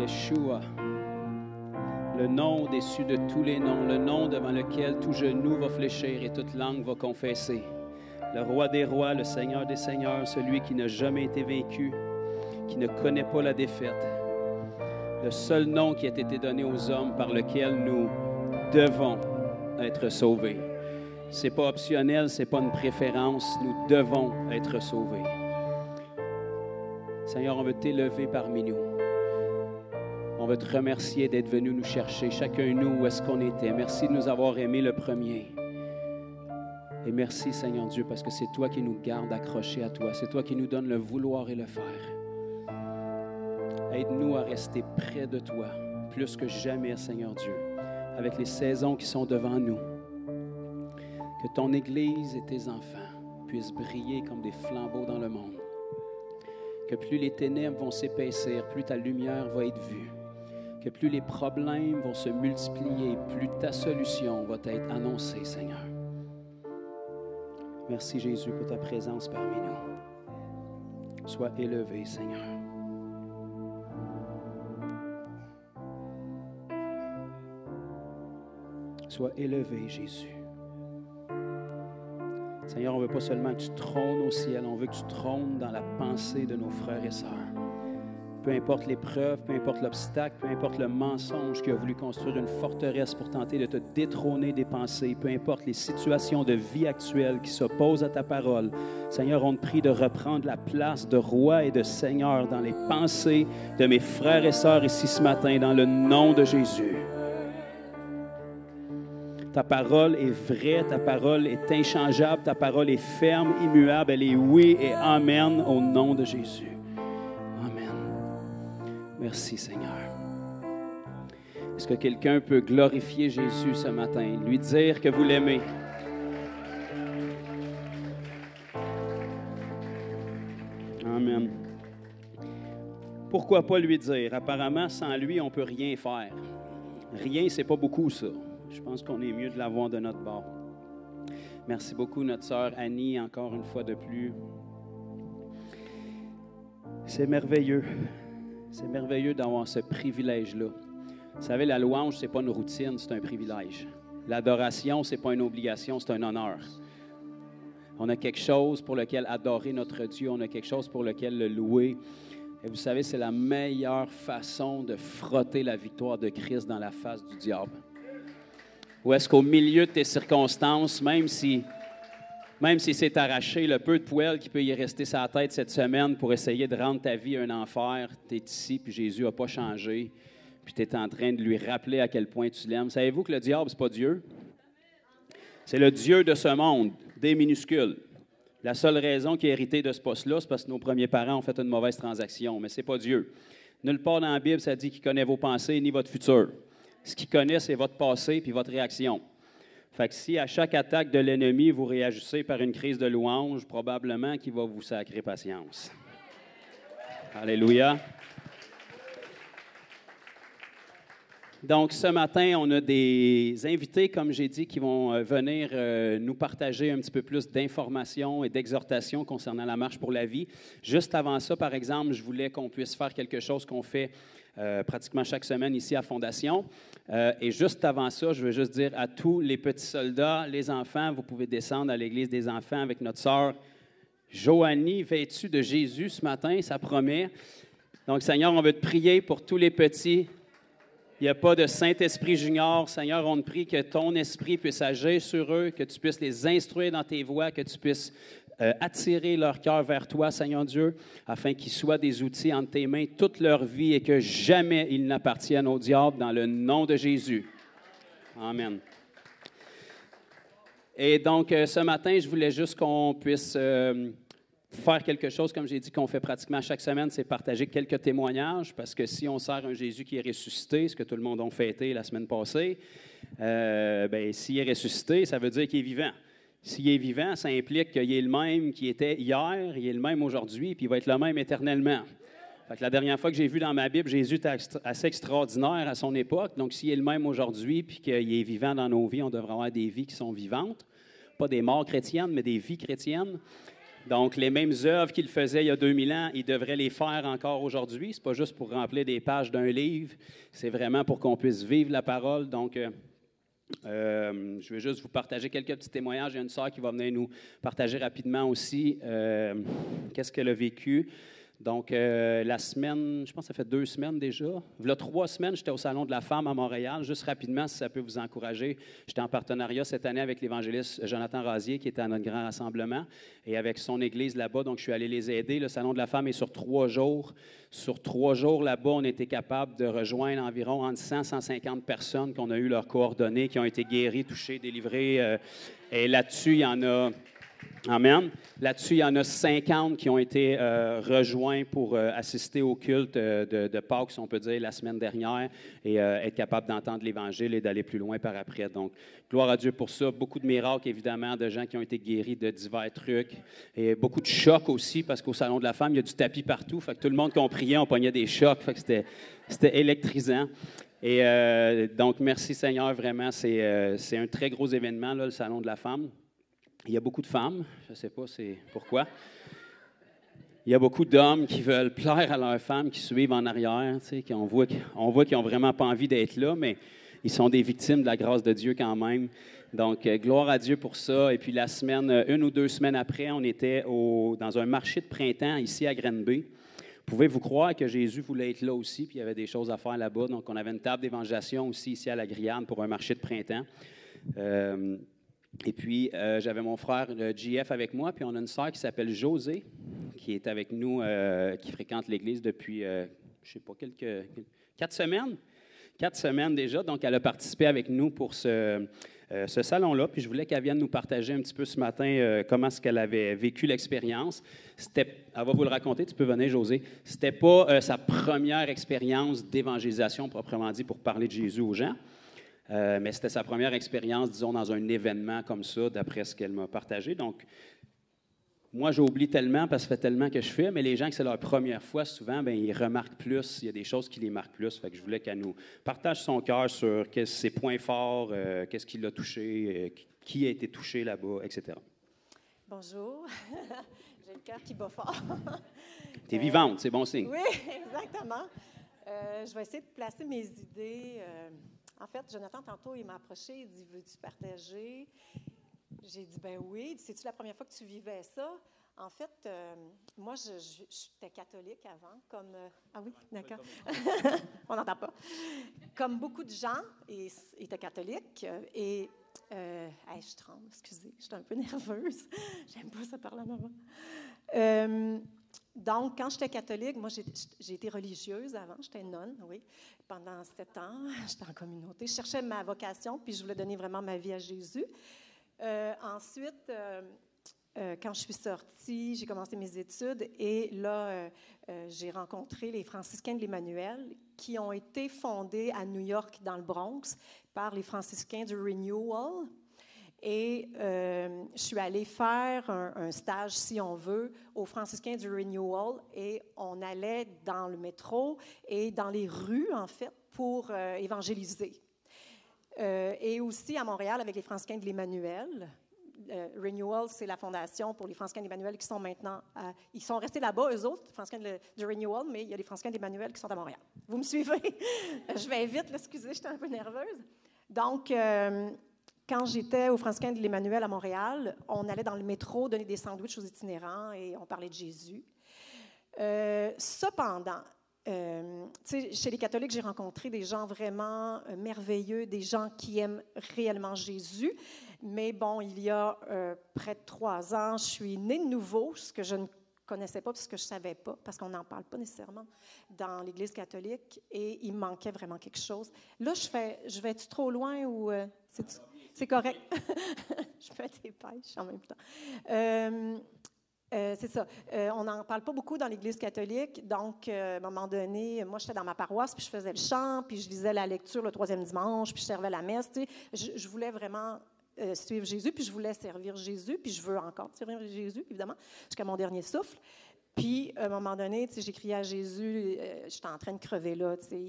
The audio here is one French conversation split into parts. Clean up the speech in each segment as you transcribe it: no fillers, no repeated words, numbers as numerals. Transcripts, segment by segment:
Yeshua, le nom au-dessus de tous les noms, le nom devant lequel tout genou va fléchir et toute langue va confesser. Le roi des rois, le Seigneur des seigneurs, celui qui n'a jamais été vaincu, qui ne connaît pas la défaite. Le seul nom qui a été donné aux hommes par lequel nous devons être sauvés. Ce n'est pas optionnel, ce n'est pas une préférence, nous devons être sauvés. Seigneur, on veut t'élever parmi nous. On veut te remercier d'être venu nous chercher, chacun de nous, où est-ce qu'on était. Merci de nous avoir aimés le premier. Et merci, Seigneur Dieu, parce que c'est toi qui nous gardes accrochés à toi. C'est toi qui nous donne le vouloir et le faire. Aide-nous à rester près de toi, plus que jamais, Seigneur Dieu, avec les saisons qui sont devant nous. Que ton Église et tes enfants puissent briller comme des flambeaux dans le monde. Que plus les ténèbres vont s'épaissir, plus ta lumière va être vue. Que plus les problèmes vont se multiplier, plus ta solution va être annoncée, Seigneur. Merci, Jésus, pour ta présence parmi nous. Sois élevé, Seigneur. Sois élevé, Jésus. Seigneur, on ne veut pas seulement que tu trônes au ciel, on veut que tu trônes dans la pensée de nos frères et sœurs. Peu importe l'épreuve, peu importe l'obstacle, peu importe le mensonge qui a voulu construire une forteresse pour tenter de te détrôner des pensées, peu importe les situations de vie actuelles qui s'opposent à ta parole, Seigneur, on te prie de reprendre la place de roi et de Seigneur dans les pensées de mes frères et sœurs ici ce matin, dans le nom de Jésus. Ta parole est vraie, ta parole est inchangeable, ta parole est ferme, immuable, elle est oui et amen au nom de Jésus. Merci, Seigneur. Est-ce que quelqu'un peut glorifier Jésus ce matin, lui dire que vous l'aimez? Amen. Pourquoi pas lui dire? Apparemment, sans lui, on ne peut rien faire. Rien, c'est pas beaucoup, ça. Je pense qu'on est mieux de l'avoir de notre bord. Merci beaucoup, notre sœur Annie, encore une fois de plus. C'est merveilleux. C'est merveilleux d'avoir ce privilège-là. Vous savez, la louange, ce n'est pas une routine, c'est un privilège. L'adoration, ce n'est pas une obligation, c'est un honneur. On a quelque chose pour lequel adorer notre Dieu, on a quelque chose pour lequel le louer. Et vous savez, c'est la meilleure façon de frotter la victoire de Christ dans la face du diable. Ou est-ce qu'au milieu de tes circonstances, même si c'est arraché, le peu de poêle qui peut y rester sur la tête cette semaine pour essayer de rendre ta vie un enfer, tu es ici, puis Jésus n'a pas changé, puis tu es en train de lui rappeler à quel point tu l'aimes. Savez-vous que le diable, ce n'est pas Dieu? C'est le Dieu de ce monde, des minuscules. La seule raison qu'il a hérité de ce poste-là, c'est parce que nos premiers parents ont fait une mauvaise transaction, mais ce n'est pas Dieu. Nulle part dans la Bible, ça dit qu'il connaît vos pensées ni votre futur. Ce qu'il connaît, c'est votre passé puis votre réaction. Fait que si à chaque attaque de l'ennemi, vous réagissez par une crise de louange, probablement qu'il va vous sacrer patience. Alléluia. Donc, ce matin, on a des invités, comme j'ai dit, qui vont venir nous partager un petit peu plus d'informations et d'exhortations concernant la marche pour la vie. Juste avant ça, par exemple, je voulais qu'on puisse faire quelque chose qu'on fait pratiquement chaque semaine ici à Fondation. Et juste avant ça, je veux juste dire à tous les petits soldats, les enfants, vous pouvez descendre à l'église des enfants avec notre sœur Joanie, vêtue de Jésus ce matin, ça promet. Donc, Seigneur, on veut te prier pour tous les petits. Il n'y a pas de Saint-Esprit junior. Seigneur, on te prie que ton esprit puisse agir sur eux, que tu puisses les instruire dans tes voies, que tu puisses attirer leur cœur vers toi, Seigneur Dieu, afin qu'ils soient des outils entre tes mains toute leur vie et que jamais ils n'appartiennent au diable dans le nom de Jésus. Amen. Et donc, ce matin, je voulais juste qu'on puisse faire quelque chose, comme j'ai dit, qu'on fait pratiquement chaque semaine, c'est partager quelques témoignages, parce que si on sert un Jésus qui est ressuscité, ce que tout le monde a fêté la semaine passée, s'il est ressuscité, ça veut dire qu'il est vivant. S'il est vivant, ça implique qu'il est le même qui était hier, il est le même aujourd'hui, puis il va être le même éternellement. Fait que la dernière fois que j'ai vu dans ma Bible, Jésus était assez extraordinaire à son époque. Donc, s'il est le même aujourd'hui, puis qu'il est vivant dans nos vies, on devrait avoir des vies qui sont vivantes. Pas des morts chrétiennes, mais des vies chrétiennes. Donc, les mêmes œuvres qu'il faisait il y a 2000 ans, il devrait les faire encore aujourd'hui. Ce n'est pas juste pour remplir des pages d'un livre, c'est vraiment pour qu'on puisse vivre la parole. Donc, je vais juste vous partager quelques petits témoignages. Il y a une sœur qui va venir nous partager rapidement aussi qu'est-ce qu'elle a vécu. Donc, la semaine, je pense que ça fait 2 semaines déjà. Il y a 3 semaines, j'étais au Salon de la Femme à Montréal. Juste rapidement, si ça peut vous encourager, j'étais en partenariat cette année avec l'évangéliste Jonathan Rasier, qui était à notre grand rassemblement, et avec son église là-bas. Donc, je suis allé les aider. Le Salon de la Femme est sur 3 jours. Sur 3 jours, là-bas, on était capable de rejoindre environ entre 100 et 150 personnes qui ont eu leurs coordonnées, qui ont été guéries, touchées, délivrées. Et là-dessus, il y en a... Amen. Là-dessus, il y en a 50 qui ont été rejoints pour assister au culte de Pâques, si on peut dire, la semaine dernière, et être capable d'entendre l'Évangile et d'aller plus loin par après. Donc, gloire à Dieu pour ça. Beaucoup de miracles, évidemment, de gens qui ont été guéris de divers trucs. Et beaucoup de chocs aussi, parce qu'au Salon de la Femme, il y a du tapis partout. Fait que tout le monde qu'on priait, on pognait des chocs. Fait que c'était électrisant. Et donc, merci Seigneur, vraiment. C'est un très gros événement, là, le Salon de la Femme. Il y a beaucoup de femmes, je ne sais pas c'est pourquoi. Il y a beaucoup d'hommes qui veulent plaire à leurs femmes, qui suivent en arrière, tu sais, on voit qu'ils n'ont vraiment pas envie d'être là, mais ils sont des victimes de la grâce de Dieu quand même. Donc, gloire à Dieu pour ça. Et puis la semaine, 1 ou 2 semaines après, on était dans un marché de printemps ici à Granby. Pouvez-vous croire que Jésus voulait être là aussi, puis il y avait des choses à faire là-bas. Donc, on avait une table d'évangélisation aussi ici à la Griane pour un marché de printemps. Et puis, j'avais mon frère JF avec moi, puis on a une sœur qui s'appelle Josée, qui est avec nous, qui fréquente l'Église depuis, je ne sais pas, 4 semaines. 4 semaines déjà, donc elle a participé avec nous pour ce salon-là, puis je voulais qu'elle vienne nous partager un petit peu ce matin comment est-ce qu'elle avait vécu l'expérience. Elle va vous le raconter, tu peux venir, Josée. C'était pas sa première expérience d'évangélisation, proprement dit, pour parler de Jésus aux gens. Mais c'était sa première expérience, disons, dans un événement comme ça, d'après ce qu'elle m'a partagé. Donc, moi, j'oublie tellement parce que ça fait tellement que je fais, mais les gens que c'est leur première fois, souvent, bien, ils remarquent plus, il y a des choses qui les marquent plus. Fait que je voulais qu'elle nous partage son cœur sur ses points forts, qu'est-ce qui l'a touché, qui a été touché là-bas, etc. Bonjour. J'ai le cœur qui bat fort. Tu es vivante, c'est bon signe. Oui, exactement. Je vais essayer de placer mes idées. En fait, Jonathan, tantôt, il m'a approché, il dit « Veux-tu partager? » J'ai dit « Ben oui. » Il dit « C'est-tu la première fois que tu vivais ça? » En fait, moi, j'étais catholique avant, comme... ah oui, d'accord. On n'entend pas. Comme beaucoup de gens, étaient catholiques. Et je tremble, excusez, je suis un peu nerveuse. J'aime pas ça parler en avant. Donc, quand j'étais catholique, moi, j'ai été religieuse avant, j'étais nonne, oui. Pendant 7 ans, j'étais en communauté. Je cherchais ma vocation, puis je voulais donner vraiment ma vie à Jésus. Ensuite, quand je suis sortie, j'ai commencé mes études et là, j'ai rencontré les franciscains de l'Emmanuel qui ont été fondés à New York, dans le Bronx, par les franciscains du Renewal. Et je suis allée faire un stage, si on veut, aux franciscains du Renewal. Et on allait dans le métro et dans les rues, en fait, pour évangéliser. Et aussi à Montréal avec les franciscains de l'Emmanuel. Renewal, c'est la fondation pour les franciscains de l'Emmanuel qui sont maintenant... ils sont restés là-bas, eux autres, les franciscains du Renewal, mais il y a les franciscains de l'Emmanuel qui sont à Montréal. Vous me suivez? Je vais vite, là, excusez, j'étais un peu nerveuse. Donc... quand j'étais aux franciscains de l'Emmanuel à Montréal, on allait dans le métro donner des sandwichs aux itinérants et on parlait de Jésus. Cependant, chez les catholiques, j'ai rencontré des gens vraiment merveilleux, des gens qui aiment réellement Jésus. Mais bon, il y a près de 3 ans, je suis née de nouveau, ce que je ne connaissais pas, parce que je ne savais pas, parce qu'on n'en parle pas nécessairement dans l'Église catholique, et il me manquait vraiment quelque chose. Là, je vais-tu trop loin ou... C'est correct. Je me dépêche en même temps. C'est ça. On n'en parle pas beaucoup dans l'Église catholique. Donc, à un moment donné, moi, j'étais dans ma paroisse, puis je faisais le chant, puis je lisais la lecture le 3e dimanche, puis je servais la messe. Tu sais. Je voulais vraiment suivre Jésus, puis je voulais servir Jésus, puis je veux encore servir Jésus, évidemment, jusqu'à mon dernier souffle. Puis, à un moment donné, tu sais, j'ai crié à Jésus, j'étais en train de crever là. Tu sais.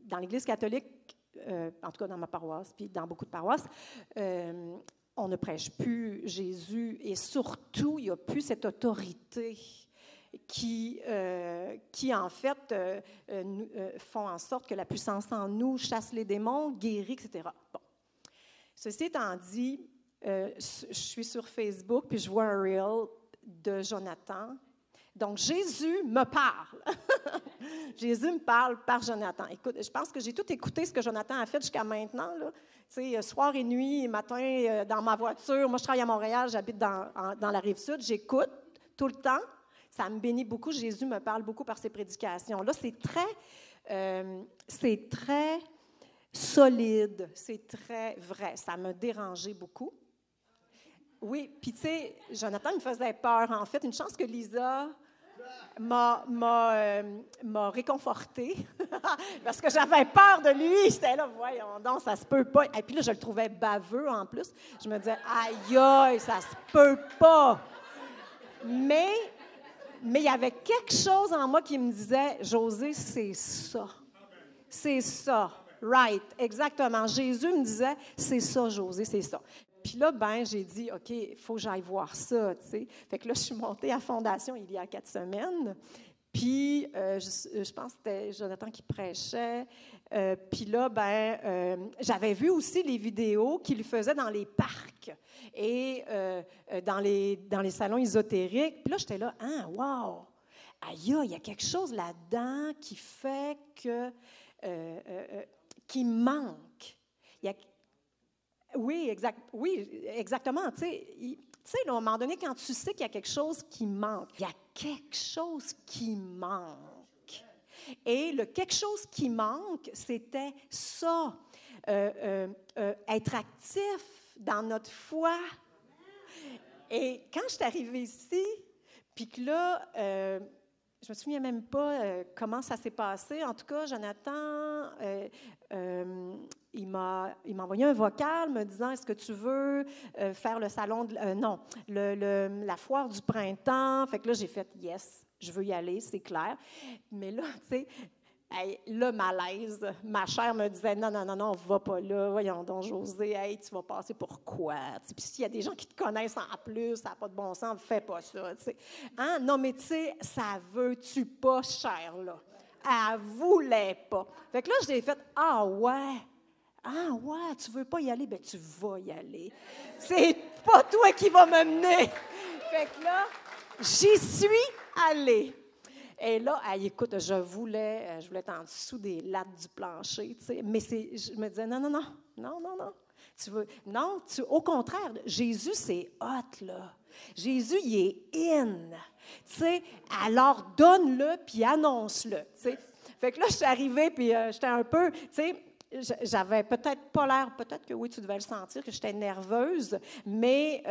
Dans l'Église catholique, en tout cas dans ma paroisse, puis dans beaucoup de paroisses, on ne prêche plus Jésus et surtout, il n'y a plus cette autorité qui en fait, font en sorte que la puissance en nous chasse les démons, guérit, etc. Bon. Ceci étant dit, je suis sur Facebook, puis je vois un reel de Jonathan. Donc, Jésus me parle. Jésus me parle par Jonathan. Écoute, je pense que j'ai tout écouté ce que Jonathan a fait jusqu'à maintenant, là. Tu sais, soir et nuit, matin, dans ma voiture. Moi, je travaille à Montréal, j'habite dans la Rive-Sud. J'écoute tout le temps. Ça me bénit beaucoup. Jésus me parle beaucoup par ses prédications. Là, c'est très solide, c'est très vrai. Ça m'a dérangé beaucoup. Oui, puis tu sais, Jonathan me faisait peur. En fait, une chance que Lisa m'a réconfortée parce que j'avais peur de lui. J'étais là, voyons donc, ça se peut pas. Et puis là, je le trouvais baveux en plus. Je me disais, aïe, aïe, ça se peut pas. Mais il y avait quelque chose en moi qui me disait, Josée, c'est ça. C'est ça. Right, exactement. Jésus me disait, c'est ça, Josée, c'est ça. Puis là, j'ai dit, OK, il faut que j'aille voir ça, tu sais. Fait que là, je suis montée à Fondation il y a 4 semaines. Puis, je pense que c'était Jonathan qui prêchait. Puis là, j'avais vu aussi les vidéos qu'il faisait dans les parcs et dans les salons ésotériques. Puis là, j'étais là, wow! Aïe, il y a quelque chose là-dedans qui fait que... qui manque. Oui, exactement. Tu sais, à un moment donné, quand tu sais qu'il y a quelque chose qui manque, il y a quelque chose qui manque. Et le quelque chose qui manque, c'était ça, être actif dans notre foi. Et quand je suis arrivée ici, puis que là, je ne me souviens même pas comment ça s'est passé. En tout cas, Jonathan, il m'a envoyé un vocal me disant, est-ce que tu veux faire le salon, la foire du printemps? Fait que là, j'ai fait, yes, je veux y aller, c'est clair. Mais là, tu sais, le malaise, ma chère me disait, non, on ne va pas là, voyons donc, Josée, tu vas passer pour quoi? Puis s'il y a des gens qui te connaissent en plus, ça n'a pas de bon sens, fais pas ça, tu sais. Hein? Non, mais tu sais, ça veut-tu pas, chère, là? Elle voulait pas. Fait que là, je l'ai fait, ah ouais, tu veux pas y aller? Ben tu vas y aller. C'est pas toi qui vas me mener. Fait que là, j'y suis allée. Et là, écoute, je voulais être en dessous des lattes du plancher, tu sais, mais je me disais, non. Au contraire, Jésus, c'est hot, là. Jésus, il est in. Tu sais, alors donne-le puis annonce-le, tu sais. Fait que là, je suis arrivée puis j'étais un peu, tu sais, j'avais peut-être pas l'air, peut-être que oui, tu devais le sentir, que j'étais nerveuse, mais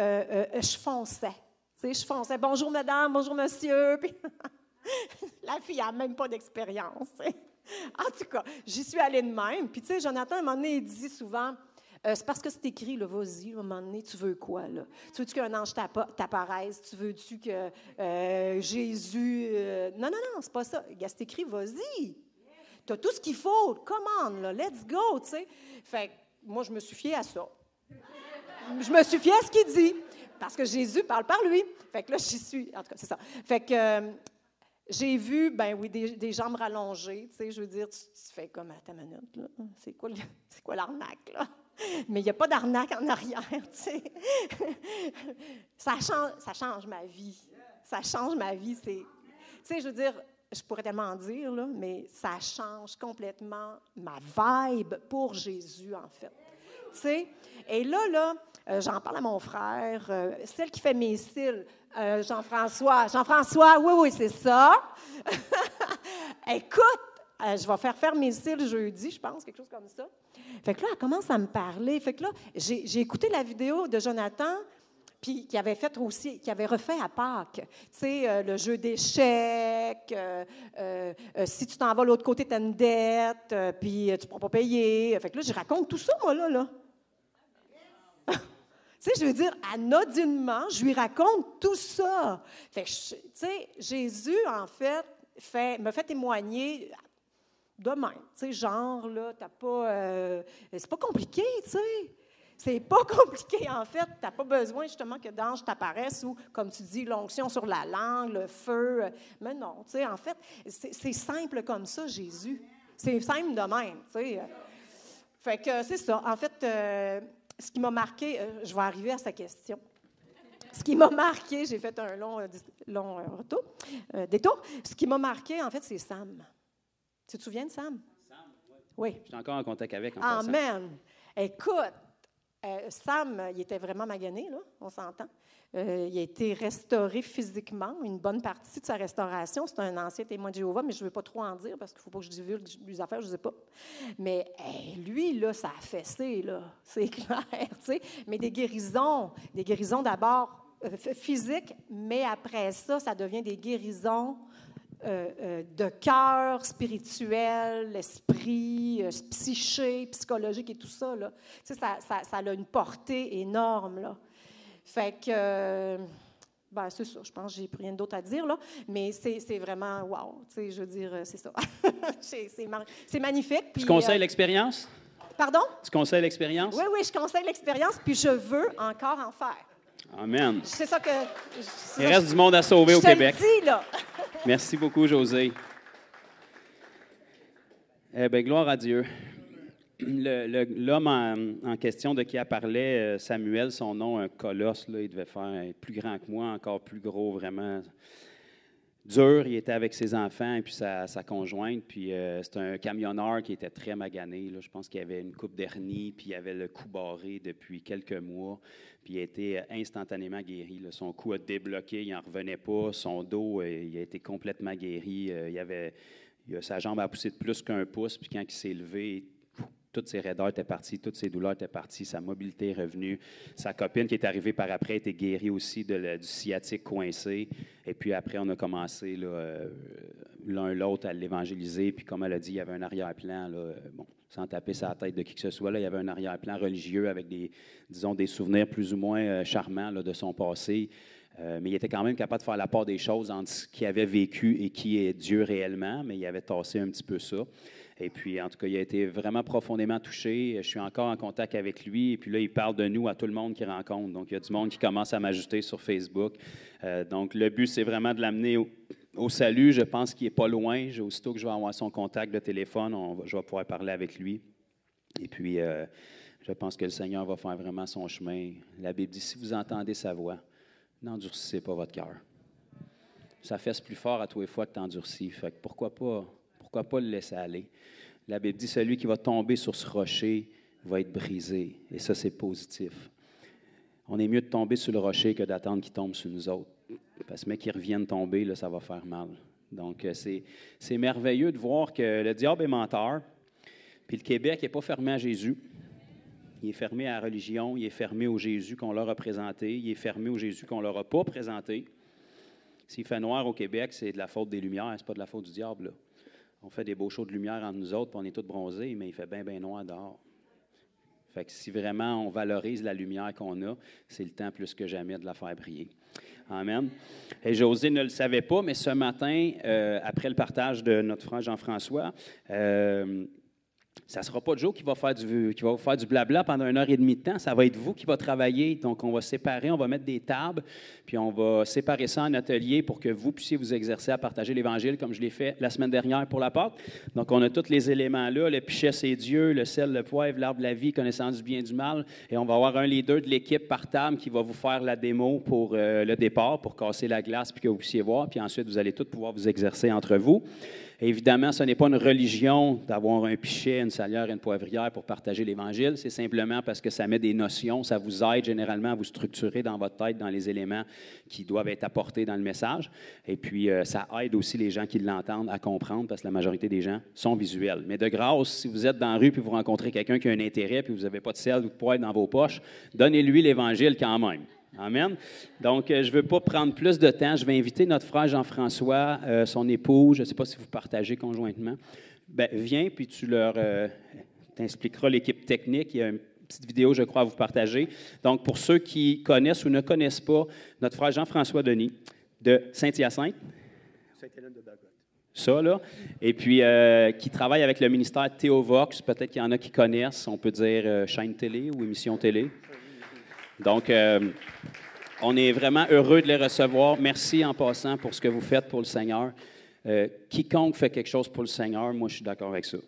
je fonçais. Tu sais, je fonçais. Bonjour, madame, bonjour, monsieur. Puis la fille n'a même pas d'expérience. En tout cas, j'y suis allée de même. Puis, tu sais, Jonathan, à un moment donné, il dit souvent, c'est parce que c'est écrit, là, vas-y, à un moment donné, tu veux quoi, là? Tu veux-tu qu'un ange t'apparaisse? Tu veux-tu que Jésus... Non, c'est pas ça. C'est écrit, vas-y. Tu as tout ce qu'il faut. Come on, là, let's go, tu sais. Fait que moi, je me suis fiée à ça. Je me suis fiée à ce qu'il dit. Parce que Jésus parle par lui. Fait que là, j'y suis. En tout cas, c'est ça. Fait que... j'ai vu, des jambes rallongées, tu sais, je veux dire, tu fais comme, à ta minute, là, c'est quoi l'arnaque, là? Mais il n'y a pas d'arnaque en arrière, tu sais. Ça change ma vie. Ça change ma vie, tu sais, je veux dire, je pourrais tellement en dire, là, mais ça change complètement ma vibe pour Jésus, en fait. Tu sais, et là, j'en parle à mon frère, celle qui fait mes cils, Jean-François, oui, c'est ça. Écoute, je vais faire mes cils jeudi, je pense, quelque chose comme ça. Fait que là, elle commence à me parler. Fait que là, j'ai écouté la vidéo de Jonathan, puis qui avait refait à Pâques. Tu sais, le jeu d'échecs, si tu t'en vas de l'autre côté, tu as une dette, puis tu ne pourras pas payer. Fait que là, je raconte tout ça, moi, là. Tu sais, je veux dire, anodinement, je lui raconte tout ça. Fait que, tu sais, Jésus, en fait, me fait témoigner de même. Tu sais, genre, là, t'as pas... c'est pas compliqué, tu sais. C'est pas compliqué, en fait. Tu n'as pas besoin, justement, que d'anges t'apparaissent ou, comme tu dis, l'onction sur la langue, le feu. Mais non, tu sais, en fait, c'est simple comme ça, Jésus. C'est simple de même, tu sais. Fait que c'est ça. En fait, ce qui m'a marqué, je vais arriver à sa question. Ce qui m'a marqué, j'ai fait un long détour. Ce qui m'a marqué, en fait, c'est Sam. Tu te souviens de Sam? Sam, oui. Je suis encore en contact avec. Amen. Écoute, Sam, il était vraiment magané, là, on s'entend. Il a été restauré physiquement, une bonne partie de sa restauration. C'est un ancien témoin de Jéhovah, mais je ne veux pas trop en dire parce qu'il ne faut pas que je divulgue les affaires, je ne sais pas. Mais lui, là, ça a fessé, là, c'est clair, tu sais. Mais des guérisons d'abord physiques, mais après ça, ça devient des guérisons de cœur, spirituel, esprit, psyché, psychologique et tout ça, là. Tu sais, ça a une portée énorme, là. Fait que, c'est ça, je pense que j'ai plus rien d'autre à dire, là, mais c'est vraiment, wow, tu sais, je veux dire, c'est ça. c'est magnifique. Puis, tu conseilles l'expérience? Pardon? Tu conseilles l'expérience? Oui, je conseille l'expérience, puis je veux encore en faire. Amen. C'est ça que... Il reste du monde à sauver au Québec. Je te le dis, là. Merci beaucoup, Josée. Eh bien, gloire à Dieu. L'homme en question de qui elle parlait, Samuel, son nom, un colosse, là, il devait faire plus grand que moi, encore plus gros, vraiment dur. Il était avec ses enfants et puis sa conjointe. Puis c'était un camionneur qui était très magané. Là. Je pense qu'il avait une coupe d'hernie, puis il avait le cou barré depuis quelques mois. Puis il a été instantanément guéri. Là. Son cou a débloqué, il n'en revenait pas. Son dos, il a été complètement guéri. Sa jambe a poussé de plus qu'un pouce. Puis quand il s'est levé, toutes ses raideurs étaient parties, toutes ses douleurs étaient parties, sa mobilité est revenue. Sa copine qui est arrivée par après était guérie aussi du sciatique coincé. Et puis après, on a commencé l'un l'autre à l'évangéliser. Puis comme elle a dit, il y avait un arrière-plan, là, sans taper sa tête de qui que ce soit, là, il y avait un arrière-plan religieux avec des souvenirs plus ou moins charmants là, de son passé. Mais il était quand même capable de faire la part des choses entre ce qu'il avait vécu et qui est Dieu réellement, mais il avait tassé un petit peu ça. Et puis, en tout cas, il a été vraiment profondément touché. Je suis encore en contact avec lui. Et puis là, il parle de nous à tout le monde qu'il rencontre. Donc, il y a du monde qui commence à m'ajouter sur Facebook. Donc, le but, c'est vraiment de l'amener au salut. Je pense qu'il n'est pas loin. Aussitôt que je vais avoir son contact de téléphone, je vais pouvoir parler avec lui. Et puis, je pense que le Seigneur va faire vraiment son chemin. La Bible dit, si vous entendez sa voix, n'endurcissez pas votre cœur. Ça fesse plus fort à tous les fois que tu endurcis. Fait que pourquoi pas le laisser aller? La Bible dit, celui qui va tomber sur ce rocher va être brisé. Et ça, c'est positif. On est mieux de tomber sur le rocher que d'attendre qu'il tombe sur nous autres. Parce que, mais qu'ils reviennent tomber, là, ça va faire mal. Donc, c'est merveilleux de voir que le diable est menteur. Puis le Québec n'est pas fermé à Jésus. Il est fermé à la religion. Il est fermé au Jésus qu'on leur a présenté. Il est fermé au Jésus qu'on ne leur a pas présenté. S'il fait noir au Québec, c'est de la faute des lumières. Ce n'est pas de la faute du diable, là. On fait des beaux shows de lumière entre nous autres, puis on est tous bronzés, mais il fait bien, bien noir dehors. Fait que si vraiment on valorise la lumière qu'on a, c'est le temps plus que jamais de la faire briller. Amen. Et Josée ne le savait pas, mais ce matin, après le partage de notre frère Jean-François, ça ne sera pas Joe qui va vous faire du blabla pendant 1h30 de temps. Ça va être vous qui va travailler. Donc, on va séparer, on va mettre des tables, puis on va séparer ça en ateliers pour que vous puissiez vous exercer à partager l'Évangile comme je l'ai fait la semaine dernière pour la Pâque. Donc, on a tous les éléments là. Le pichet, c'est Dieu. Le sel, le poivre, l'arbre de la vie, connaissance du bien et du mal. Et on va avoir un leader de l'équipe par table qui va vous faire la démo pour le départ, pour casser la glace, puis que vous puissiez voir. Puis ensuite, vous allez tous pouvoir vous exercer entre vous. Évidemment, ce n'est pas une religion d'avoir un pichet, une salière et une poivrière pour partager l'Évangile. C'est simplement parce que ça met des notions, ça vous aide généralement à vous structurer dans votre tête, dans les éléments qui doivent être apportés dans le message. Et puis, ça aide aussi les gens qui l'entendent à comprendre parce que la majorité des gens sont visuels. Mais de grâce, si vous êtes dans la rue et vous rencontrez quelqu'un qui a un intérêt puis vous n'avez pas de sel ou de poivre dans vos poches, donnez-lui l'Évangile quand même. Amen. Donc, je ne veux pas prendre plus de temps. Je vais inviter notre frère Jean-François, son épouse, je ne sais pas si vous partagez conjointement. Bien, viens, puis tu leur t'expliqueras l'équipe technique. Il y a une petite vidéo, je crois, à vous partager. Donc, pour ceux qui connaissent ou ne connaissent pas, notre frère Jean-François Denis de Saint-Hyacinthe. Sainte-Hélène de Bagotte. Ça, là. Et puis, qui travaille avec le ministère Théovox. Peut-être qu'il y en a qui connaissent. On peut dire chaîne télé ou émission télé. Donc, on est vraiment heureux de les recevoir. Merci en passant pour ce que vous faites pour le Seigneur. Quiconque fait quelque chose pour le Seigneur, moi, je suis d'accord avec ça.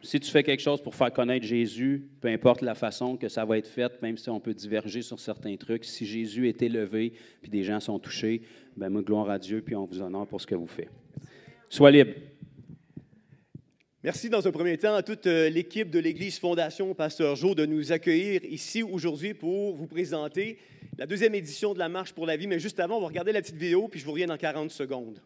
Si tu fais quelque chose pour faire connaître Jésus, peu importe la façon que ça va être fait, même si on peut diverger sur certains trucs, si Jésus est élevé puis des gens sont touchés, bien, moi, gloire à Dieu, puis on vous honore pour ce que vous faites. Sois libre. Merci dans un premier temps à toute l'équipe de l'Église Fondation, Pasteur Joe, de nous accueillir ici aujourd'hui pour vous présenter la deuxième édition de la Marche pour la vie. Mais juste avant, on va regarder la petite vidéo, puis je vous reviens dans 40 secondes.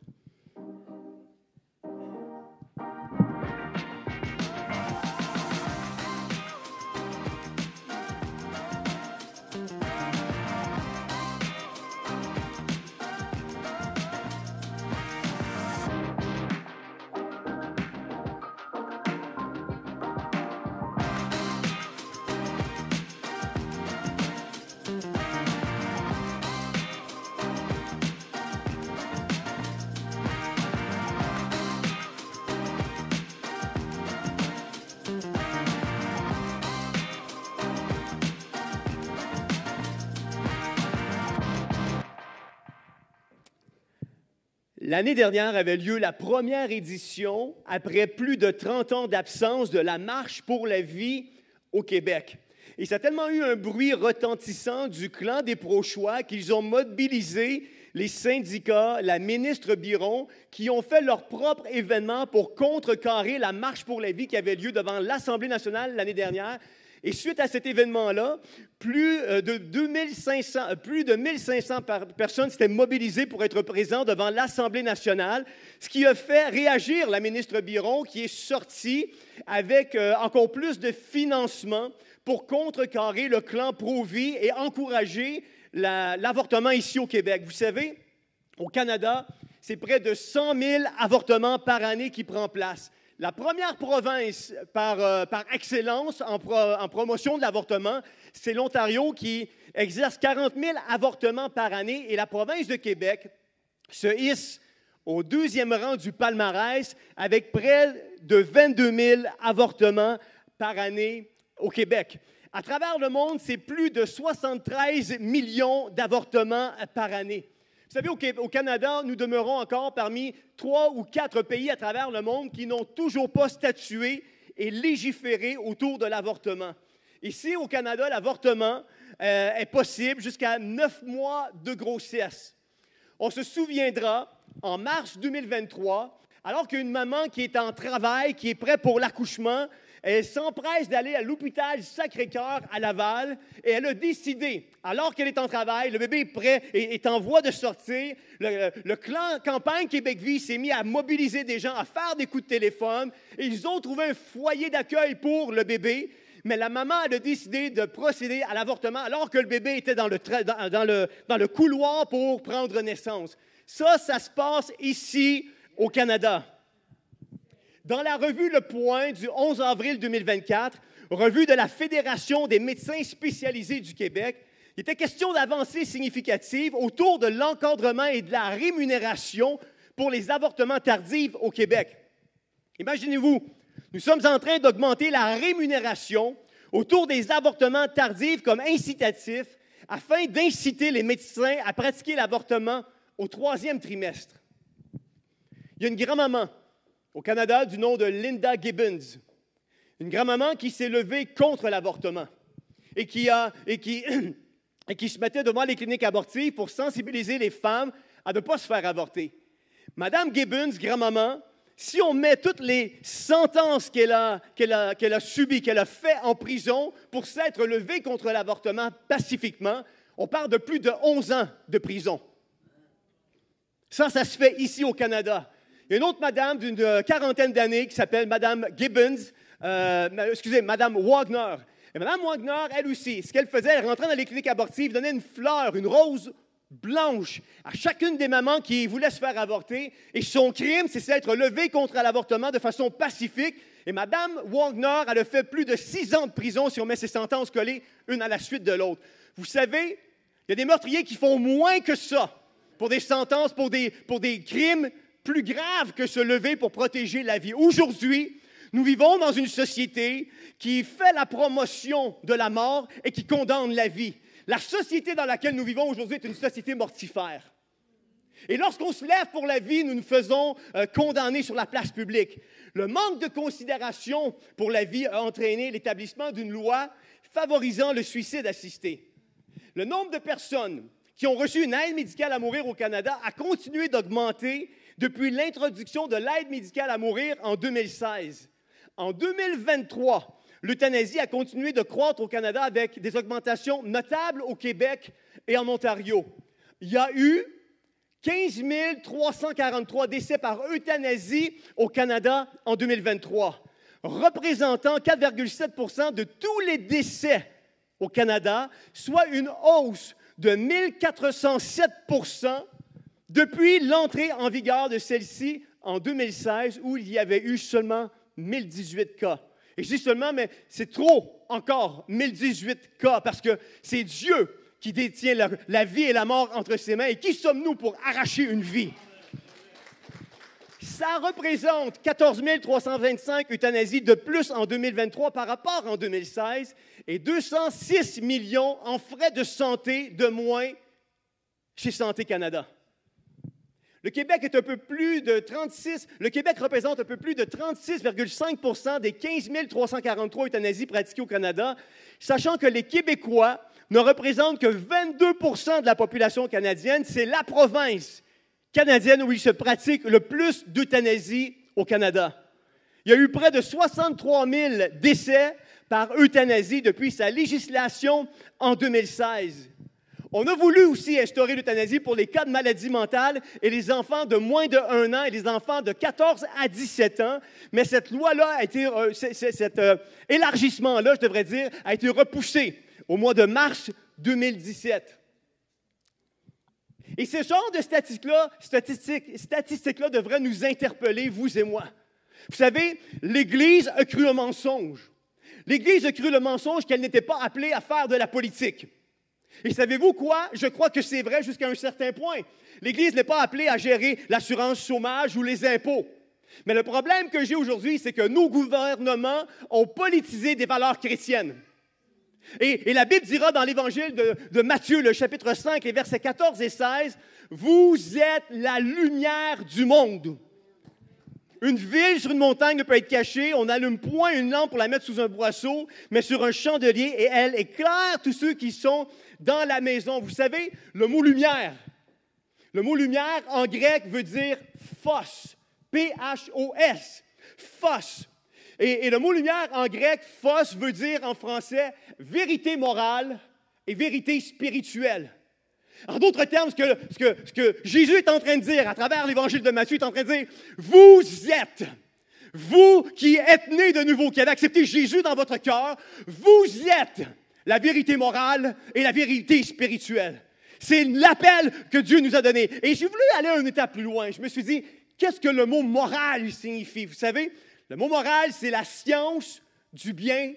L'année dernière avait lieu la première édition, après plus de 30 ans d'absence, de la Marche pour la vie au Québec. Et ça a tellement eu un bruit retentissant du clan des pro-choix qu'ils ont mobilisé les syndicats, la ministre Biron, qui ont fait leur propre événement pour contrecarrer la Marche pour la vie qui avait lieu devant l'Assemblée nationale l'année dernière. Et suite à cet événement-là, plus de 1500 personnes s'étaient mobilisées pour être présentes devant l'Assemblée nationale, ce qui a fait réagir la ministre Biron, qui est sortie avec encore plus de financement pour contrecarrer le clan pro-vie et encourager l'avortement ici au Québec. Vous savez, au Canada, c'est près de 100 000 avortements par année qui prennent place. La première province par excellence en promotion de l'avortement, c'est l'Ontario qui exerce 40 000 avortements par année et la province de Québec se hisse au deuxième rang du palmarès avec près de 22 000 avortements par année au Québec. À travers le monde, c'est plus de 73 millions d'avortements par année. Vous savez, au Canada, nous demeurons encore parmi 3 ou 4 pays à travers le monde qui n'ont toujours pas statué et légiféré autour de l'avortement. Ici, au Canada, l'avortement est possible jusqu'à 9 mois de grossesse. On se souviendra, en mars 2023, alors qu'une maman qui est en travail, qui est prête pour l'accouchement, elle s'empresse d'aller à l'hôpital Sacré-Cœur à Laval et elle a décidé, alors qu'elle est en travail, le bébé est prêt et est en voie de sortir, le clan Campagne Québec Vie s'est mis à mobiliser des gens, à faire des coups de téléphone et ils ont trouvé un foyer d'accueil pour le bébé. Mais la maman a décidé de procéder à l'avortement alors que le bébé était dans le couloir pour prendre naissance. Ça se passe ici au Canada. Dans la revue Le Point du 11 avril 2024, revue de la Fédération des médecins spécialisés du Québec, il était question d'avancées significatives autour de l'encadrement et de la rémunération pour les avortements tardifs au Québec. Imaginez-vous, nous sommes en train d'augmenter la rémunération autour des avortements tardifs comme incitatif afin d'inciter les médecins à pratiquer l'avortement au 3e trimestre. Il y a une grand-maman au Canada du nom de Linda Gibbons, une grand-maman qui s'est levée contre l'avortement et qui se mettait devant les cliniques abortives pour sensibiliser les femmes à ne pas se faire avorter. Madame Gibbons, grand-maman, si on met toutes les sentences qu'elle a subies, qu'elle a fait en prison pour s'être levée contre l'avortement pacifiquement, on parle de plus de 11 ans de prison. Ça se fait ici au Canada. Il y a une autre madame d'une quarantaine d'années qui s'appelle Madame Gibbons, Madame Wagner. Et Madame Wagner, elle aussi, ce qu'elle faisait, elle rentrait dans les cliniques abortives, donnait une fleur, une rose blanche à chacune des mamans qui voulaient se faire avorter. Et son crime, c'est s'être levée contre l'avortement de façon pacifique. Et Madame Wagner, elle a fait plus de 6 ans de prison si on met ses sentences collées une à la suite de l'autre. Vous savez, il y a des meurtriers qui font moins que ça pour des sentences, pour des crimes plus grave que se lever pour protéger la vie. Aujourd'hui, nous vivons dans une société qui fait la promotion de la mort et qui condamne la vie. La société dans laquelle nous vivons aujourd'hui est une société mortifère. Et lorsqu'on se lève pour la vie, nous nous faisons condamner sur la place publique. Le manque de considération pour la vie a entraîné l'établissement d'une loi favorisant le suicide assisté. Le nombre de personnes qui ont reçu une aide médicale à mourir au Canada a continué d'augmenter depuis l'introduction de l'aide médicale à mourir en 2016. En 2023, l'euthanasie a continué de croître au Canada avec des augmentations notables au Québec et en Ontario. Il y a eu 15 343 décès par euthanasie au Canada en 2023, représentant 4,7 % de tous les décès au Canada, soit une hausse de 1 407 % depuis l'entrée en vigueur de celle-ci en 2016, où il y avait eu seulement 1018 cas. Et je dis seulement, mais c'est trop encore, 1018 cas, parce que c'est Dieu qui détient la vie et la mort entre ses mains. Et qui sommes-nous pour arracher une vie? Ça représente 14 325 euthanasies de plus en 2023 par rapport en 2016 et 206 millions en frais de santé de moins chez Santé Canada. Le Québec représente un peu plus de 36,5 % des 15 343 euthanasies pratiquées au Canada, sachant que les Québécois ne représentent que 22 % de la population canadienne. C'est la province canadienne où il se pratique le plus d'euthanasie au Canada. Il y a eu près de 63 000 décès par euthanasie depuis sa législation en 2016. On a voulu aussi instaurer l'euthanasie pour les cas de maladie mentale et les enfants de moins de 1 an et les enfants de 14 à 17 ans, mais cette loi-là cet élargissement-là, je devrais dire, a été repoussé au mois de mars 2017. Et ce genre de statistiques-là devraient nous interpeller, vous et moi. Vous savez, l'Église a cru au mensonge. L'Église a cru le mensonge qu'elle n'était pas appelée à faire de la politique. Et savez-vous quoi? Je crois que c'est vrai jusqu'à un certain point. L'Église n'est pas appelée à gérer l'assurance chômage ou les impôts. Mais le problème que j'ai aujourd'hui, c'est que nos gouvernements ont politisé des valeurs chrétiennes. Et la Bible dira dans l'Évangile de Matthieu, le chapitre 5, les versets 14 et 16, « Vous êtes la lumière du monde. » Une ville sur une montagne ne peut être cachée. On n'allume point une lampe pour la mettre sous un boisseau, mais sur un chandelier, et elle éclaire tous ceux qui sont dans la maison. Vous savez, le mot lumière en grec veut dire phos, P-H-O-S, phos. Et le mot lumière en grec, phos, veut dire en français vérité morale et vérité spirituelle. En d'autres termes, ce que Jésus est en train de dire à travers l'Évangile de Matthieu, il est en train de dire, vous qui êtes nés de nouveau, qui avez accepté Jésus dans votre cœur, vous êtes la vérité morale et la vérité spirituelle. C'est l'appel que Dieu nous a donné. Et j'ai voulu aller une étape plus loin. Je me suis dit, qu'est-ce que le mot moral signifie? Vous savez, le mot moral, c'est la science du bien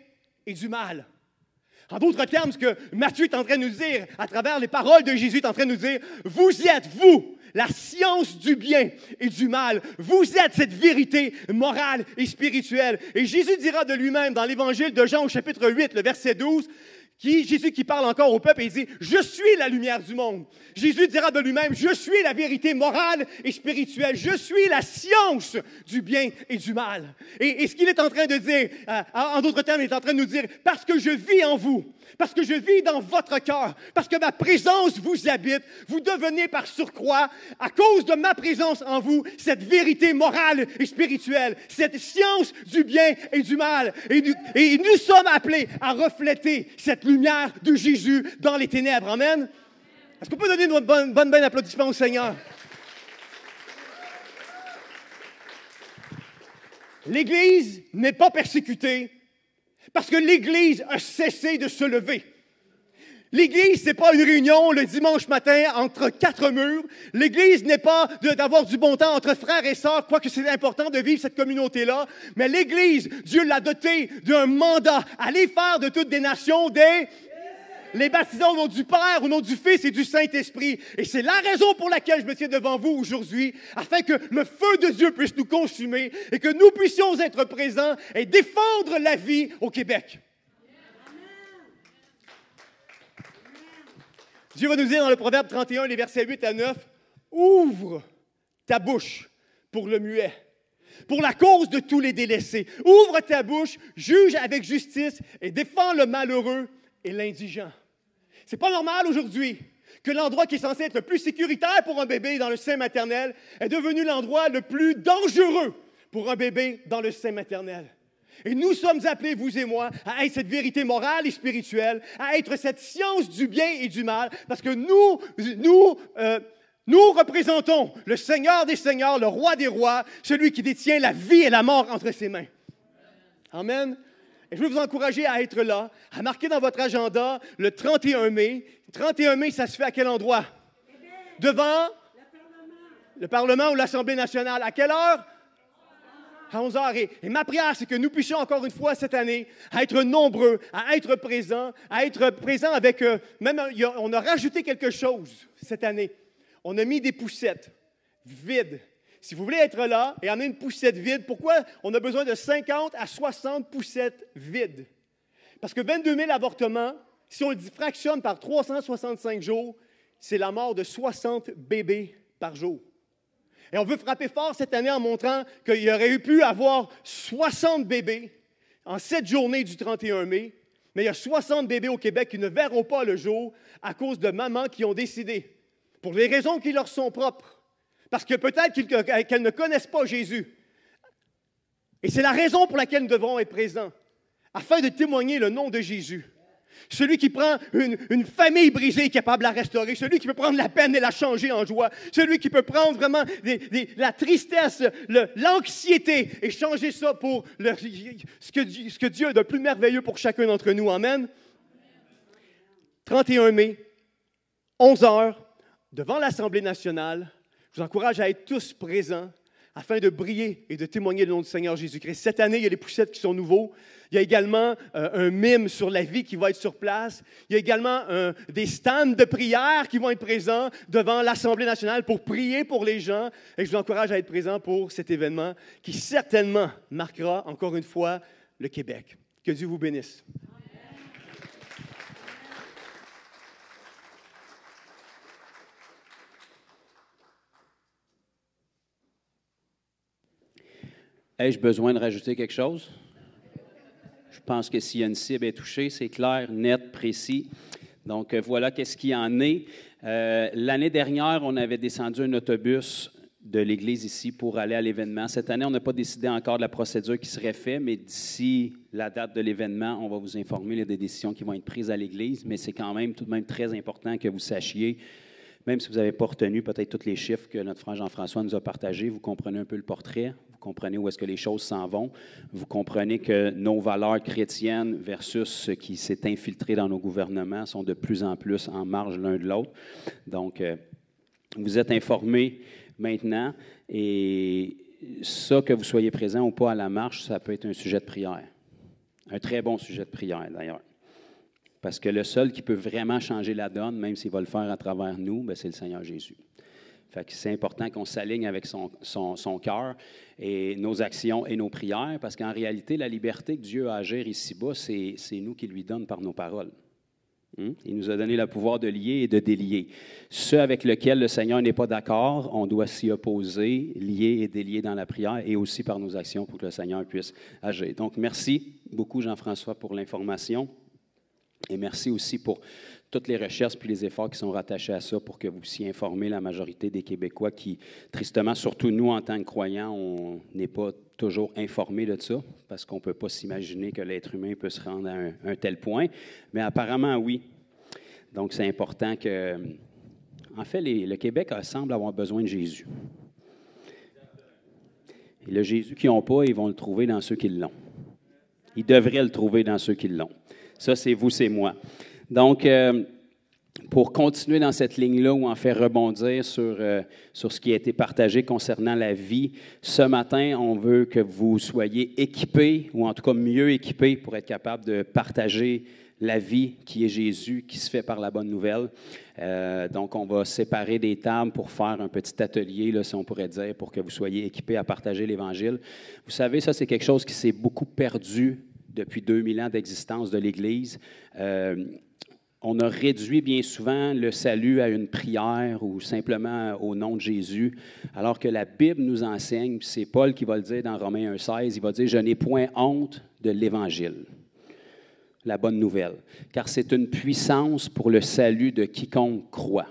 et du mal. En d'autres termes, ce que Matthieu est en train de nous dire, à travers les paroles de Jésus, est en train de nous dire, vous êtes, vous, la science du bien et du mal. Vous êtes cette vérité morale et spirituelle. Et Jésus dira de lui-même dans l'Évangile de Jean au chapitre 8, le verset 12, Jésus qui parle encore au peuple et il dit, « Je suis la lumière du monde. » Jésus dira de lui-même, « Je suis la vérité morale et spirituelle. Je suis la science du bien et du mal. » Et ce qu'il est en train de dire, en d'autres termes, il est en train de nous dire, « Parce que je vis en vous, parce que je vis dans votre cœur, parce que ma présence vous habite, vous devenez par surcroît, à cause de ma présence en vous, cette vérité morale et spirituelle, cette science du bien et du mal. Et nous sommes appelés à refléter cette lumière de Jésus dans les ténèbres. Amen. Est-ce qu'on peut donner un bon applaudissement au Seigneur? L'Église n'est pas persécutée parce que l'Église a cessé de se lever. L'Église, ce n'est pas une réunion le dimanche matin entre quatre murs. L'Église n'est pas d'avoir du bon temps entre frères et sœurs, quoique c'est important de vivre cette communauté-là. Mais l'Église, Dieu l'a dotée d'un mandat. Aller faire de toutes des nations des les baptisons au nom du Père, au nom du Fils et du Saint-Esprit. Et c'est la raison pour laquelle je me tiens devant vous aujourd'hui, afin que le feu de Dieu puisse nous consumer et que nous puissions être présents et défendre la vie au Québec. Dieu va nous dire dans le Proverbe 31, les versets 8 à 9, « Ouvre ta bouche pour le muet, pour la cause de tous les délaissés. Ouvre ta bouche, juge avec justice et défends le malheureux et l'indigent. » C'est pas normal aujourd'hui que l'endroit qui est censé être le plus sécuritaire pour un bébé dans le sein maternel est devenu l'endroit le plus dangereux pour un bébé dans le sein maternel. Et nous sommes appelés, vous et moi, à être cette vérité morale et spirituelle, à être cette science du bien et du mal, parce que nous représentons le Seigneur des Seigneurs, le Roi des Rois, celui qui détient la vie et la mort entre ses mains. Amen. Et je veux vous encourager à être là, à marquer dans votre agenda le 31 mai. Le 31 mai, ça se fait à quel endroit? Devant le Parlement ou l'Assemblée nationale. À quelle heure? À 11 heures. Et ma prière, c'est que nous puissions encore une fois cette année à être nombreux, à être présents avec... on a rajouté quelque chose cette année. On a mis des poussettes vides. Si vous voulez être là et amener une poussette vide, pourquoi on a besoin de 50 à 60 poussettes vides? Parce que 22 000 avortements, si on le fractionne par 365 jours, c'est la mort de 60 bébés par jour. Et on veut frapper fort cette année en montrant qu'il y aurait pu avoir 60 bébés en 7 journées du 31 mai, mais il y a 60 bébés au Québec qui ne verront pas le jour à cause de mamans qui ont décidé, pour les raisons qui leur sont propres, parce que peut-être qu'elles ne connaissent pas Jésus. Et c'est la raison pour laquelle nous devrons être présents, afin de témoigner le nom de Jésus. Celui qui prend une famille brisée, capable de la restaurer. Celui qui peut prendre la peine et la changer en joie. Celui qui peut prendre vraiment la tristesse, l'anxiété et changer ça pour ce que Dieu a de plus merveilleux pour chacun d'entre nous. Amen. 31 mai, 11 heures, devant l'Assemblée nationale. Je vous encourage à être tous présents afin de briller et de témoigner le nom du Seigneur Jésus-Christ. Cette année, il y a les poussettes qui sont nouveaux. Il y a également un mime sur la vie qui va être sur place. Il y a également des stands de prière qui vont être présents devant l'Assemblée nationale pour prier pour les gens. Et je vous encourage à être présents pour cet événement qui certainement marquera, encore une fois, le Québec. Que Dieu vous bénisse. Ai-je besoin de rajouter quelque chose? Je pense que s'il y a une cible est touchée, c'est clair, net, précis. Donc, voilà qu'est-ce qu'il en est. L'année dernière, on avait descendu un autobus de l'Église ici pour aller à l'événement. Cette année, on n'a pas décidé encore de la procédure qui serait faite, mais d'ici la date de l'événement, on va vous informer des décisions qui vont être prises à l'Église, mais c'est quand même tout de même très important que vous sachiez, même si vous n'avez pas retenu peut-être tous les chiffres que notre frère Jean-François nous a partagés, vous comprenez un peu le portrait, vous comprenez où est-ce que les choses s'en vont, vous comprenez que nos valeurs chrétiennes versus ce qui s'est infiltré dans nos gouvernements sont de plus en plus en marge l'un de l'autre. Donc, vous êtes informés maintenant et ça, que vous soyez présent ou pas à la marche, ça peut être un sujet de prière. Un très bon sujet de prière, d'ailleurs. Parce que le seul qui peut vraiment changer la donne, même s'il va le faire à travers nous, bien, c'est le Seigneur Jésus. Fait que c'est important qu'on s'aligne avec son cœur et nos actions et nos prières, parce qu'en réalité, la liberté que Dieu a à agir ici-bas, c'est nous qui lui donne par nos paroles. Il nous a donné le pouvoir de lier et de délier. Ceux avec lesquels le Seigneur n'est pas d'accord, on doit s'y opposer, lier et délier dans la prière et aussi par nos actions pour que le Seigneur puisse agir. Donc, merci beaucoup, Jean-François, pour l'information. Et merci aussi pour toutes les recherches puis les efforts qui sont rattachés à ça pour que vous puissiez informer la majorité des Québécois qui, tristement, surtout nous en tant que croyants, on n'est pas toujours informés de ça parce qu'on ne peut pas s'imaginer que l'être humain peut se rendre à un tel point. Mais apparemment, oui. Donc, c'est important que... En fait, le Québec semble avoir besoin de Jésus. Et le Jésus qu'ils n'ont pas, ils vont le trouver dans ceux qui l'ont. Ils devraient le trouver dans ceux qui l'ont. Ça, c'est vous, c'est moi. Donc, pour continuer dans cette ligne-là ou en faire rebondir sur ce qui a été partagé concernant la vie, ce matin, on veut que vous soyez équipés, ou en tout cas mieux équipés pour être capable de partager la vie qui est Jésus, qui se fait par la bonne nouvelle. Donc, on va séparer des tables pour faire un petit atelier, là, si on pourrait dire, pour que vous soyez équipés à partager l'Évangile. Vous savez, ça, c'est quelque chose qui s'est beaucoup perdu depuis 2000 ans d'existence de l'Église. On a réduit bien souvent le salut à une prière ou simplement au nom de Jésus, alors que la Bible nous enseigne, puis c'est Paul qui va le dire dans Romains 1,16, il va dire « Je n'ai point honte de l'Évangile ». La bonne nouvelle, car c'est une puissance pour le salut de quiconque croit.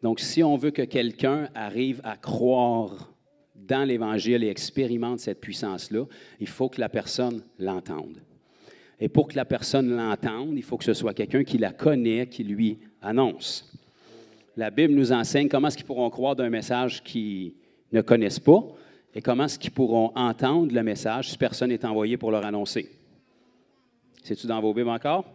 Donc, si on veut que quelqu'un arrive à croire dans l'Évangile et expérimente cette puissance-là, il faut que la personne l'entende. Et pour que la personne l'entende, il faut que ce soit quelqu'un qui la connaît, qui lui annonce. La Bible nous enseigne comment est-ce qu'ils pourront croire d'un message qu'ils ne connaissent pas et comment est-ce qu'ils pourront entendre le message si personne n'est envoyé pour leur annoncer. C'est-tu dans vos Bibles encore?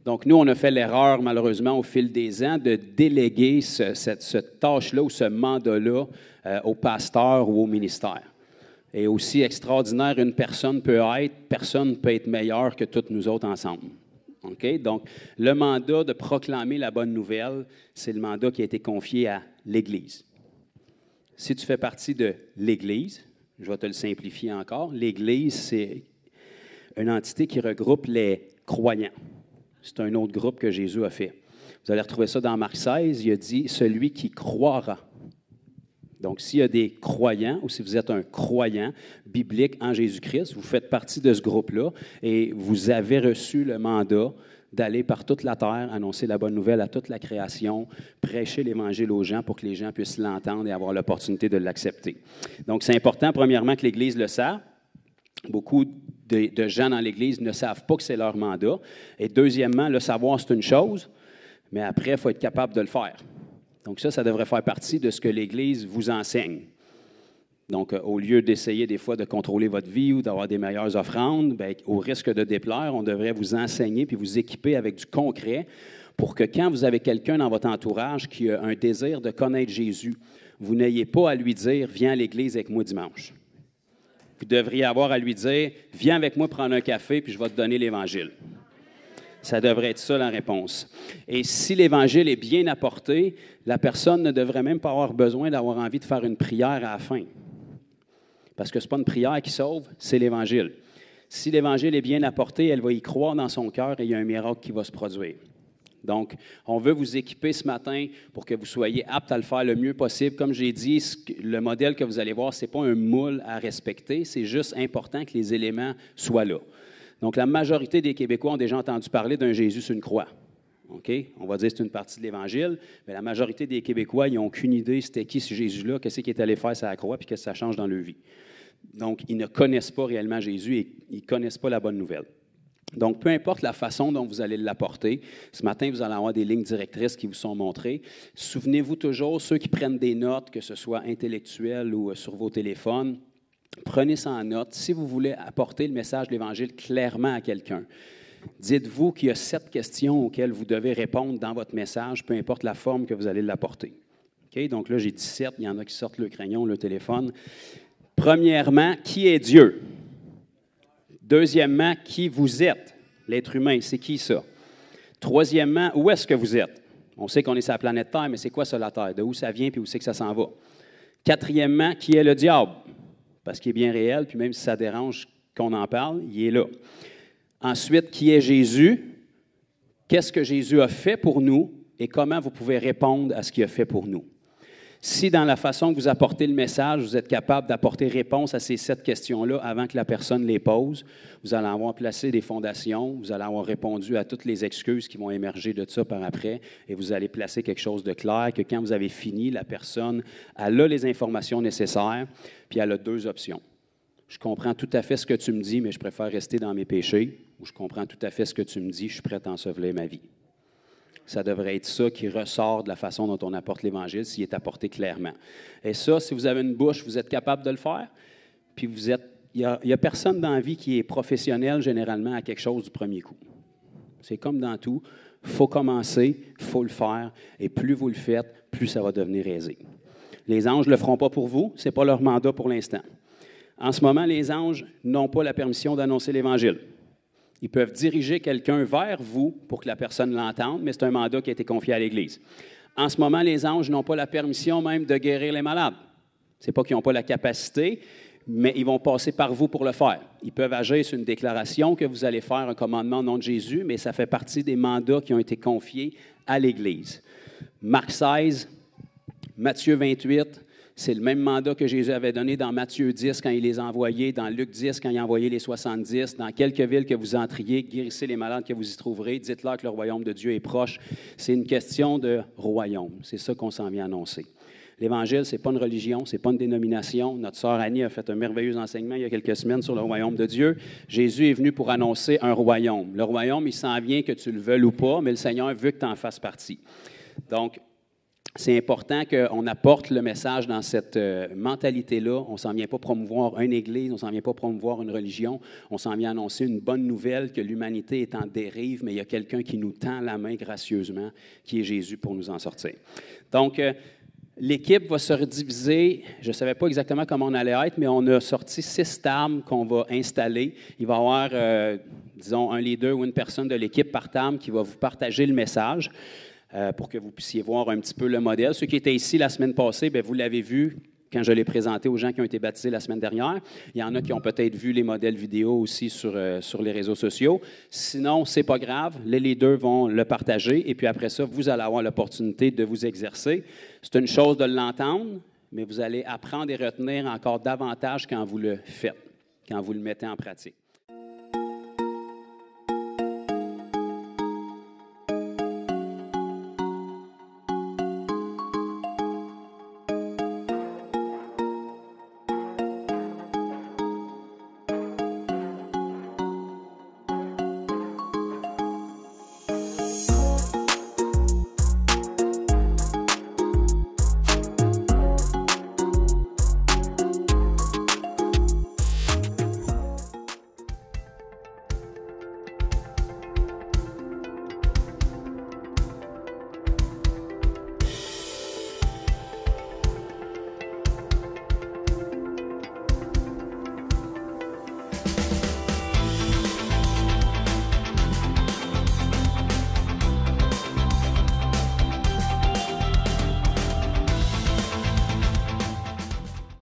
Donc, nous, on a fait l'erreur, malheureusement, au fil des ans, de déléguer cette tâche-là ou ce mandat-là au pasteur ou au ministère. Et aussi extraordinaire une personne peut être meilleur que toutes nous autres ensemble. Okay? Donc, le mandat de proclamer la bonne nouvelle, c'est le mandat qui a été confié à l'Église. Si tu fais partie de l'Église, je vais te le simplifier encore, l'Église, c'est une entité qui regroupe les croyants. C'est un autre groupe que Jésus a fait. Vous allez retrouver ça dans Marc 16, il a dit « celui qui croira ». Donc, s'il y a des croyants ou si vous êtes un croyant biblique en Jésus-Christ, vous faites partie de ce groupe-là et vous avez reçu le mandat d'aller par toute la terre, annoncer la bonne nouvelle à toute la création, prêcher l'Évangile aux gens pour que les gens puissent l'entendre et avoir l'opportunité de l'accepter. Donc, c'est important, premièrement, que l'Église le sache. Beaucoup de gens dans l'Église ne savent pas que c'est leur mandat. Et deuxièmement, le savoir, c'est une chose, mais après, il faut être capable de le faire. Donc ça devrait faire partie de ce que l'Église vous enseigne. Donc, au lieu d'essayer des fois de contrôler votre vie ou d'avoir des meilleures offrandes, bien, au risque de déplaire, on devrait vous enseigner puis vous équiper avec du concret pour que quand vous avez quelqu'un dans votre entourage qui a un désir de connaître Jésus, vous n'ayez pas à lui dire « Viens à l'Église avec moi dimanche ». Vous devriez avoir à lui dire « Viens avec moi prendre un café, puis je vais te donner l'Évangile ». Ça devrait être ça la réponse. Et si l'Évangile est bien apporté, la personne ne devrait même pas avoir besoin d'avoir envie de faire une prière à la fin. Parce que ce n'est pas une prière qui sauve, c'est l'Évangile. Si l'Évangile est bien apporté, elle va y croire dans son cœur et il y a un miracle qui va se produire. Donc, on veut vous équiper ce matin pour que vous soyez aptes à le faire le mieux possible. Comme j'ai dit, le modèle que vous allez voir, ce n'est pas un moule à respecter, c'est juste important que les éléments soient là. Donc, la majorité des Québécois ont déjà entendu parler d'un Jésus sur une croix. Okay? On va dire que c'est une partie de l'Évangile, mais la majorité des Québécois, ils n'ont aucune idée c'était qui ce Jésus-là, qu'est-ce qu'il est allé faire sur la croix, puis qu'est-ce que ça change dans leur vie. Donc, ils ne connaissent pas réellement Jésus et ils ne connaissent pas la bonne nouvelle. Donc, peu importe la façon dont vous allez l'apporter, ce matin, vous allez avoir des lignes directrices qui vous sont montrées. Souvenez-vous toujours, ceux qui prennent des notes, que ce soit intellectuelles ou sur vos téléphones, prenez ça en note. Si vous voulez apporter le message de l'Évangile clairement à quelqu'un, dites-vous qu'il y a 7 questions auxquelles vous devez répondre dans votre message, peu importe la forme que vous allez l'apporter. Okay? Donc là, j'ai 17, il y en a qui sortent le crayon, le téléphone. Premièrement, qui est Dieu? Deuxièmement, qui vous êtes? L'être humain, c'est qui ça? Troisièmement, où est-ce que vous êtes? On sait qu'on est sur la planète Terre, mais c'est quoi ça, la Terre? De où ça vient, puis où c'est que ça s'en va? Quatrièmement, qui est le diable? Parce qu'il est bien réel, puis même si ça dérange qu'on en parle, il est là. Ensuite, qui est Jésus? Qu'est-ce que Jésus a fait pour nous et comment vous pouvez répondre à ce qu'il a fait pour nous? Si dans la façon que vous apportez le message, vous êtes capable d'apporter réponse à ces 7 questions-là avant que la personne les pose, vous allez avoir placé des fondations, vous allez avoir répondu à toutes les excuses qui vont émerger de ça par après, et vous allez placer quelque chose de clair, que quand vous avez fini, la personne, elle a les informations nécessaires, puis elle a 2 options. Je comprends tout à fait ce que tu me dis, mais je préfère rester dans mes péchés, ou je comprends tout à fait ce que tu me dis, je suis prêt à ensevelir ma vie. Ça devrait être ça qui ressort de la façon dont on apporte l'Évangile, s'il est apporté clairement. Et ça, si vous avez une bouche, vous êtes capable de le faire. Puis il y a personne dans la vie qui est professionnel généralement à quelque chose du premier coup. C'est comme dans tout. Il faut commencer, il faut le faire. Et plus vous le faites, plus ça va devenir aisé. Les anges ne le feront pas pour vous. Ce n'est pas leur mandat pour l'instant. En ce moment, les anges n'ont pas la permission d'annoncer l'Évangile. Ils peuvent diriger quelqu'un vers vous pour que la personne l'entende, mais c'est un mandat qui a été confié à l'Église. En ce moment, les anges n'ont pas la permission même de guérir les malades. Ce n'est pas qu'ils n'ont pas la capacité, mais ils vont passer par vous pour le faire. Ils peuvent agir sur une déclaration que vous allez faire un commandement au nom de Jésus, mais ça fait partie des mandats qui ont été confiés à l'Église. Marc 16, Matthieu 28, c'est le même mandat que Jésus avait donné dans Matthieu 10 quand il les a envoyés, dans Luc 10 quand il a envoyé les 70. Dans quelques villes que vous entriez, guérissez les malades que vous y trouverez, dites-leur que le royaume de Dieu est proche. C'est une question de royaume. C'est ça qu'on s'en vient annoncer. L'Évangile, ce n'est pas une religion, ce n'est pas une dénomination. Notre sœur Annie a fait un merveilleux enseignement il y a quelques semaines sur le royaume de Dieu. Jésus est venu pour annoncer un royaume. Le royaume, il s'en vient que tu le veuilles ou pas, mais le Seigneur veut que tu en fasses partie. Donc, c'est important qu'on apporte le message dans cette mentalité-là. On ne s'en vient pas promouvoir une église, on ne s'en vient pas promouvoir une religion, on s'en vient annoncer une bonne nouvelle que l'humanité est en dérive, mais il y a quelqu'un qui nous tend la main gracieusement, qui est Jésus, pour nous en sortir. Donc, l'équipe va se rediviser. Je ne savais pas exactement comment on allait être, mais on a sorti 6 tables qu'on va installer. Il va y avoir, disons, un leader ou une personne de l'équipe par table qui va vous partager le message pour que vous puissiez voir un petit peu le modèle. Ceux qui étaient ici la semaine passée, bien, vous l'avez vu quand je l'ai présenté aux gens qui ont été baptisés la semaine dernière. Il y en a qui ont peut-être vu les modèles vidéo aussi sur les réseaux sociaux. Sinon, ce n'est pas grave. Les leaders vont le partager et puis après ça, vous allez avoir l'opportunité de vous exercer. C'est une chose de l'entendre, mais vous allez apprendre et retenir encore davantage quand vous le faites, quand vous le mettez en pratique.